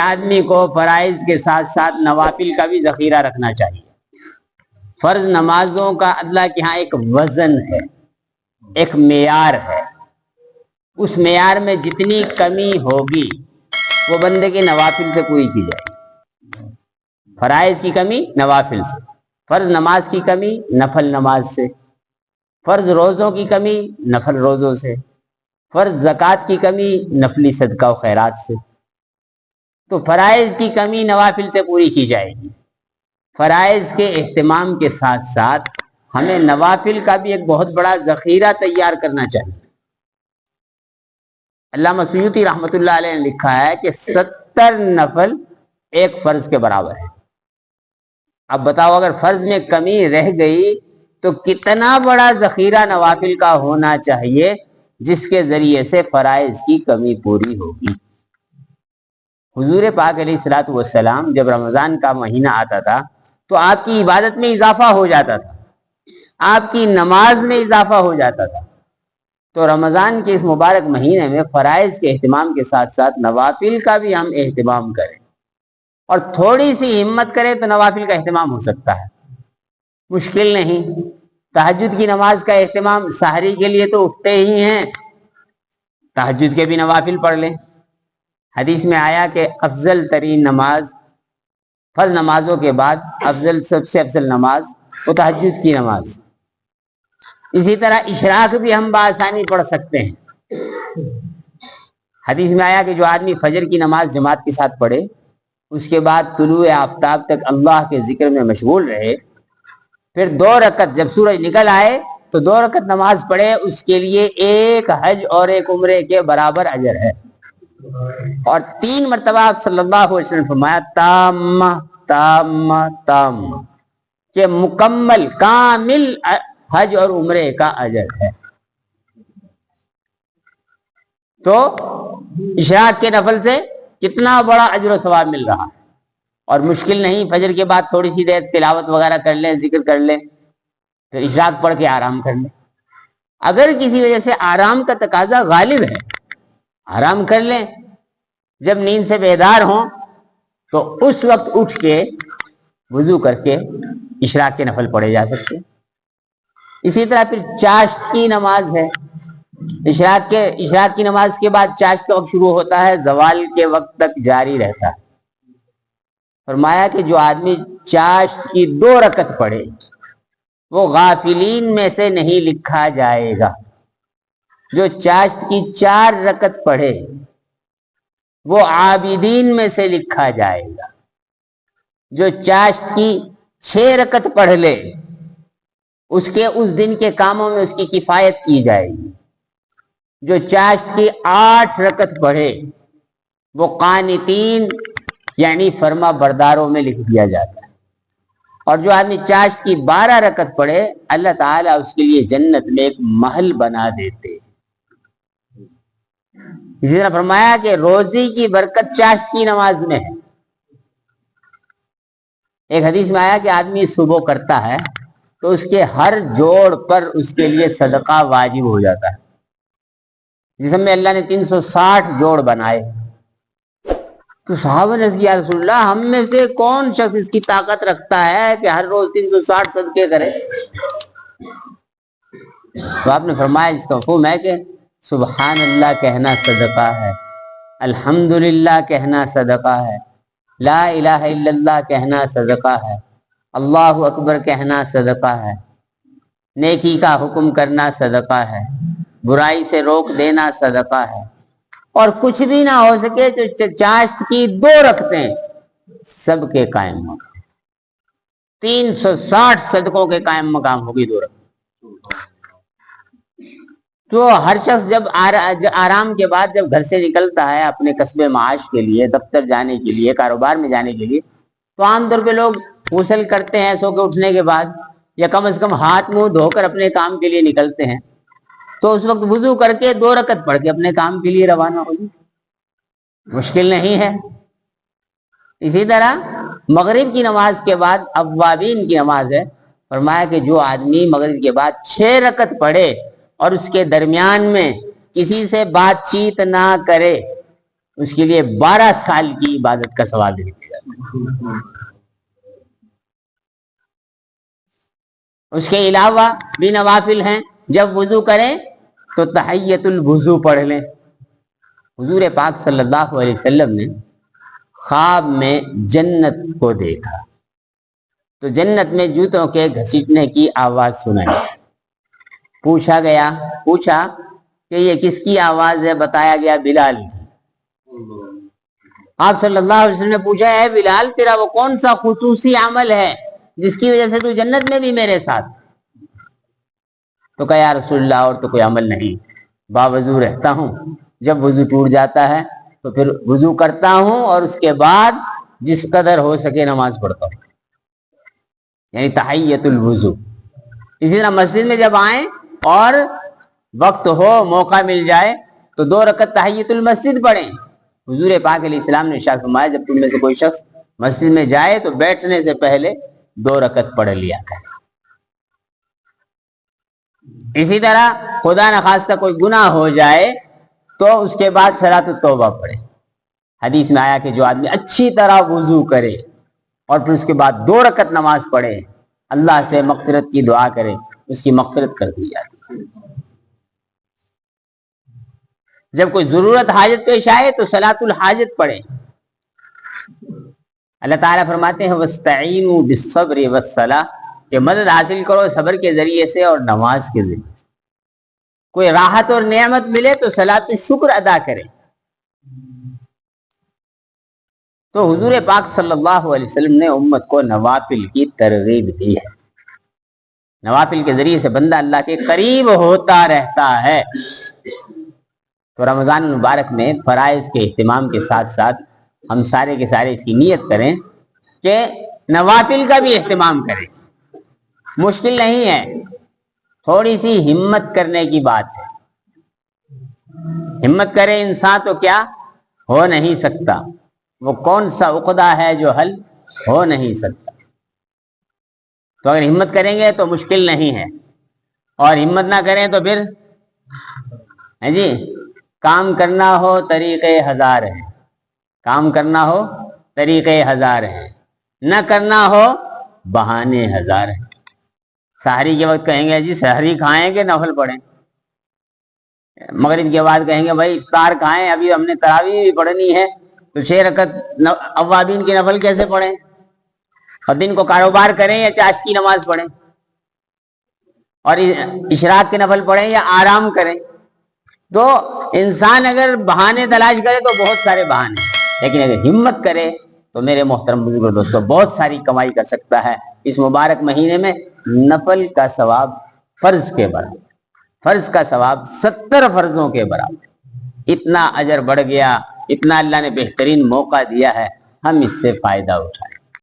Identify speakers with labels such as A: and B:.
A: آدمی کو فرائض کے ساتھ ساتھ نوافل کا بھی ذخیرہ رکھنا چاہیے۔ فرض نمازوں کا اللہ کے ہاں ایک وزن ہے، ایک معیار ہے، اس معیار میں جتنی کمی ہوگی وہ بندے کے نوافل سے پوری کی جائے گی۔ فرائض کی کمی نوافل سے، فرض نماز کی کمی نفل نماز سے، فرض روزوں کی کمی نفل روزوں سے، فرض زکوٰۃ کی کمی نفلی صدقہ و خیرات سے۔ تو فرائض کی کمی نوافل سے پوری کی جائے گی۔ فرائض کے اہتمام کے ساتھ ساتھ ہمیں نوافل کا بھی ایک بہت بڑا ذخیرہ تیار کرنا چاہیے۔ علامہ سیوطی رحمۃ اللہ علیہ نے لکھا ہے کہ 70 نفل ایک فرض کے برابر ہے۔ اب بتاؤ اگر فرض میں کمی رہ گئی تو کتنا بڑا ذخیرہ نوافل کا ہونا چاہیے جس کے ذریعے سے فرائض کی کمی پوری ہوگی۔ حضور پاک علیہ الصلوۃ والسلام جب رمضان کا مہینہ آتا تھا تو آپ کی عبادت میں اضافہ ہو جاتا تھا، آپ کی نماز میں اضافہ ہو جاتا تھا۔ تو رمضان کے اس مبارک مہینے میں فرائض کے اہتمام کے ساتھ ساتھ نوافل کا بھی ہم اہتمام کریں، اور تھوڑی سی ہمت کریں تو نوافل کا اہتمام ہو سکتا ہے، مشکل نہیں۔ تہجد کی نماز کا اہتمام، سحری کے لیے تو اٹھتے ہی ہیں، تہجد کے بھی نوافل پڑھ لیں۔ حدیث میں آیا کہ افضل ترین نماز فرض نمازوں کے بعد سب سے افضل نماز وہ تہجد کی نماز۔ اسی طرح اشراق بھی ہم بآسانی پڑھ سکتے ہیں۔ حدیث میں آیا کہ جو آدمی فجر کی نماز جماعت کے ساتھ پڑھے، اس کے بعد طلوع آفتاب تک اللہ کے ذکر میں مشغول رہے، پھر 2 رکعت جب سورج نکل آئے تو 2 رکعت نماز پڑھے، اس کے لیے 1 حج اور 1 عمرے کے برابر اجر ہے۔ اور 3 مرتبہ آپ صلی اللہ علیہ وسلم فرمایا تام تام تام، کہ مکمل کامل حج اور عمرے کا اجر ہے۔ تو اشراق کے نفل سے کتنا بڑا اجر و ثواب مل رہا ہے، اور مشکل نہیں۔ فجر کے بعد تھوڑی سی دیر تلاوت وغیرہ کر لیں، ذکر کر لیں، پھر اشراق پڑھ کے آرام کر لیں۔ اگر کسی وجہ سے آرام کا تقاضا غالب ہے، آرام کر لیں، جب نیند سے بیدار ہوں تو اس وقت اٹھ کے وضو کر کے اشراق کے نفل پڑھے جا سکتے ہیں۔ اسی طرح پھر چاشت کی نماز ہے۔ اشراق کی نماز کے بعد چاشت کا وقت شروع ہوتا ہے، زوال کے وقت تک جاری رہتا ہے۔ فرمایا کہ جو آدمی چاشت کی 2 رکعت پڑھے وہ غافلین میں سے نہیں لکھا جائے گا، جو چاشت کی 4 رکعت پڑھے وہ عابدین میں سے لکھا جائے گا، جو چاشت کی 6 رکعت پڑھ لے اس کے اس دن کے کاموں میں اس کی کفایت کی جائے گی، جو چاشت کی 8 رکعت پڑھے وہ قانتین یعنی فرما برداروں میں لکھ دیا جاتا ہے، اور جو آدمی چاشت کی 12 رکعت پڑھے اللہ تعالیٰ اس کے لیے جنت میں ایک محل بنا دیتے۔ اسی طرح فرمایا کہ روزی کی برکت چاشت کی نماز میں ہے۔ ایک حدیث میں آیا کہ آدمی صبح کرتا ہے تو اس کے ہر جوڑ پر اس کے لیے صدقہ واجب ہو جاتا ہے، جسم میں اللہ نے 360 جوڑ بنائے۔ تو صحابہ نے یا رسول اللہ ہم میں سے کون شخص اس کی طاقت رکھتا ہے کہ ہر روز 360 صدقے کرے؟ تو آپ نے فرمایا جس کا مفہوم ہے کہ سبحان اللہ کہنا صدقہ ہے، الحمدللہ کہنا صدقہ ہے، لا الہ الا اللہ کہنا صدقہ ہے، اللہ اکبر کہنا صدقہ ہے، نیکی کا حکم کرنا صدقہ ہے، برائی سے روک دینا صدقہ ہے، اور کچھ بھی نہ ہو سکے جو چاشت کی 2 رکعتیں سب کے قائم مقام، 360 صدقوں کے قائم مقام ہوگی 2 رکعت۔ تو ہر شخص جب آرام کے بعد جب گھر سے نکلتا ہے اپنے کسب معاش کے لیے، دفتر جانے کے لیے، کاروبار میں جانے کے لیے، تو عام طور پہ لوگ غسل کرتے ہیں سو کے اٹھنے کے بعد، یا کم از کم ہاتھ منہ دھو کر اپنے کام کے لیے نکلتے ہیں، تو اس وقت وضو کر کے 2 رکعت پڑھ کے اپنے کام کے لیے روانہ ہوگی، مشکل نہیں ہے۔ اسی طرح مغرب کی نماز کے بعد اوابین کی نماز ہے۔ فرمایا کہ جو آدمی مغرب کے بعد 6 رکعت پڑھے اور اس کے درمیان میں کسی سے بات چیت نہ کرے، اس کے لیے 12 سال کی عبادت کا ثواب بھی دیا جاتا ہے۔ اس کے علاوہ بھی نوافل ہیں، جب وضو کریں تو تحیۃ الوضو پڑھ لیں۔ حضور پاک صلی اللہ علیہ وسلم نے خواب میں جنت کو دیکھا تو جنت میں جوتوں کے گھسیٹنے کی آواز سنائی۔ پوچھا کہ یہ کس کی آواز ہے؟ بتایا گیا بلال کی۔ آپ صلی اللہ علیہ وسلم نے پوچھا، اے بلال تیرا وہ کون سا خصوصی عمل ہے جس کی وجہ سے تو جنت میں بھی میرے ساتھ؟ تو کہا یا رسول اللہ اور تو کوئی عمل نہیں، باوضو رہتا ہوں، جب وضو ٹوٹ جاتا ہے تو پھر وضو کرتا ہوں اور اس کے بعد جس قدر ہو سکے نماز پڑھتا ہوں، یعنی تحیۃ الوضو۔ اسی طرح مسجد میں جب آئیں اور وقت ہو، موقع مل جائے تو 2 رکعت تحیۃ المسجد پڑھیں۔ حضور پاک علیہ السلام نے ارشاد فرمایا جب تم میں سے کوئی شخص مسجد میں جائے تو بیٹھنے سے پہلے 2 رکعت پڑھ لیا کرے۔ اسی طرح خدا نخواستہ کوئی گناہ ہو جائے تو اس کے بعد صلاۃ التوبہ پڑھے۔ حدیث میں آیا کہ جو آدمی اچھی طرح وضو کرے اور پھر اس کے بعد 2 رکعت نماز پڑھے، اللہ سے مغفرت کی دعا کرے، اس کی مغفرت کر دی جاتی ہے۔ جب کوئی ضرورت حاجت پیش آئے تو صلاۃ الحاجت پڑھے۔ اللہ تعالیٰ فرماتے ہیں وَاسْتَعِینُوا بِالصَّبْرِ وَالصَّلَاةِ کہ مدد حاصل کرو صبر کے ذریعے سے اور نماز کے ذریعے سے۔ کوئی راحت اور نعمت ملے تو صلاۃ الشکر ادا کرے۔ تو حضور پاک صلی اللہ علیہ وسلم نے امت کو نوافل کی ترغیب دی ہے۔ نوافل کے ذریعے سے بندہ اللہ کے قریب ہوتا رہتا ہے۔ تو رمضان المبارک میں فرائض کے اہتمام کے ساتھ ساتھ ہم سارے کے سارے اس کی نیت کریں کہ نوافل کا بھی اہتمام کریں۔ مشکل نہیں ہے، تھوڑی سی ہمت کرنے کی بات ہے۔ ہمت کرے انسان تو کیا ہو نہیں سکتا، وہ کون سا عقدہ ہے جو حل ہو نہیں سکتا۔ تو اگر ہمت کریں گے تو مشکل نہیں ہے، اور ہمت نہ کریں تو پھر جی کام کرنا ہو طریقے ہزار ہیں، کام کرنا ہو طریقے ہزار ہیں، نہ کرنا ہو بہانے ہزار ہیں۔ سحری کے وقت کہیں گے جی سحری کھائیں گے نفل پڑھیں، مغرب کے بعد کہیں گے بھائی افطار کھائیں، ابھی ہم نے تراویح بھی پڑھنی ہے، تو 6 رکعت اوابین کی نفل کیسے پڑھیں؟ اور دن کو کاروبار کریں یا چاشت کی نماز پڑھیں، اور اشراق کی نفل پڑھیں یا آرام کریں؟ تو انسان اگر بہانے تلاش کرے تو بہت سارے بہانے، لیکن اگر ہمت کرے تو میرے محترم بزرگ دوستو بہت ساری کمائی کر سکتا ہے۔ اس مبارک مہینے میں نفل کا ثواب فرض کے برابر، فرض کا ثواب 70 فرضوں کے برابر۔ اتنا اجر بڑھ گیا، اتنا اللہ نے بہترین موقع دیا ہے، ہم اس سے فائدہ اٹھائیں۔